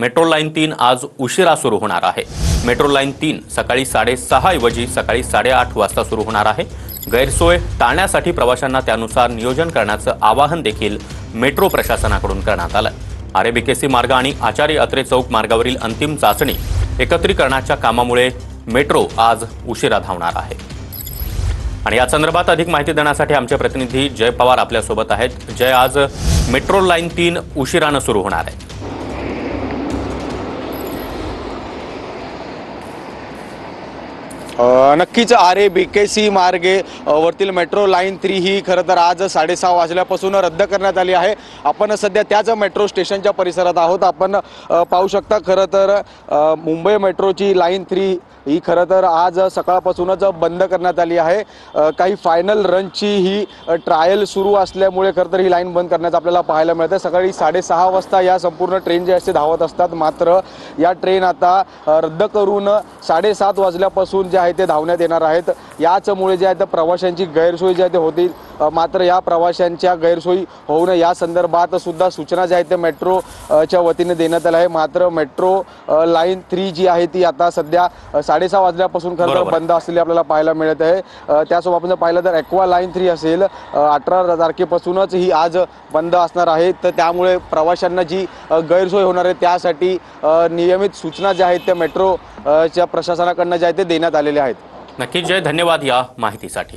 Metro line 3 आज उशिरा सुरू होणार आहे। मेट्रो लाईन 3 सकाळी 6:30 ऐवजी सकाळी 8:30 वाजता सुरू होणार आहे। गैरसोय टाळण्यासाठी प्रवाशांना त्यानुसार नियोजन करण्याचं आवाहन देखील मेट्रो प्रशासनाकडून करण्यात आलं। आरे-बीकेसी मार्ग आणि आचार्य अत्रे चौक मार्गावरील अंतिम चाचणी एकत्रीकरणाच्या कामामुळे मेट्रो आज उशिरा धावणार आहे। आणि या संदर्भात अधिक माहिती देण्यासाठी आमचे प्रतिनिधी जय पवार आपल्या सोबत आहेत। जय, आज मेट्रो लाईन 3 उशिराने सुरू होणार आहे। नक्कीच आरे-बीकेसी मार्गे वरतील मेट्रो लाईन 3 ही खरं तर आज 6:30 वाजल्यापासून रद्द करण्यात आली आहे। आपण सध्या त्याच मेट्रो स्टेशनच्या परिसरात आहोत। आपण पाहू शकता खरं तर मुंबई मेट्रोची लाईन 3 ही खरं तर आज सकाळपासूनच बंद करण्यात आली आहे। काही फायनल रनची ही ट्रायल सुरू असल्यामुळे खरं तर ही लाईन बंद करण्याचं आपल्याला पाहायला मिळतं। सकाळी 6:30 वाजता या संपूर्ण ट्रेन जे असते धावत असतात, मात्र या ट्रेन आता रद्द करून 7:30 वाजल्यापासून जे आहे ते धावण्यात येणार आहेत। याचमुळे जे आहे ते प्रवाशांची गैरसोय जी आहे ते होतील। मात्र या प्रवाशांच्या गैरसोयी होऊ नये या संदर्भात सुद्धा सूचना ज्या आहेत ते मेट्रोच्या वतीने देण्यात आल्या आहे। मात्र मेट्रो लाईन 3 जी आहे ती आता सध्या 6:30 वाजल्यापासून खरं तर बंद असलेली आपल्याला पाहायला मिळत आहे। त्यासोबत आपण पाहिलं तर ॲक्वा लाईन 3 असेल 18 तारखेपासूनच ही आज बंद असणार आहे। तर त्यामुळे प्रवाशांना जी गैरसोय होणार आहे त्यासाठी नियमित सूचना ज्या आहेत त्या मेट्रोच्या प्रशासनाकडून ज्या आहेत ते देण्यात आलेल्या आहेत। नक्कीच जय, धन्यवाद या माहितीसाठी।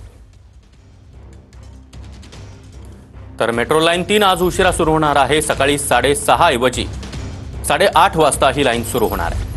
तर मेट्रो लाईन 3 आज उशिरा सुरू होणार आहे। सकाळी 6:30 ऐवजी 8:30 वाजता ही लाईन सुरू होणार आहे।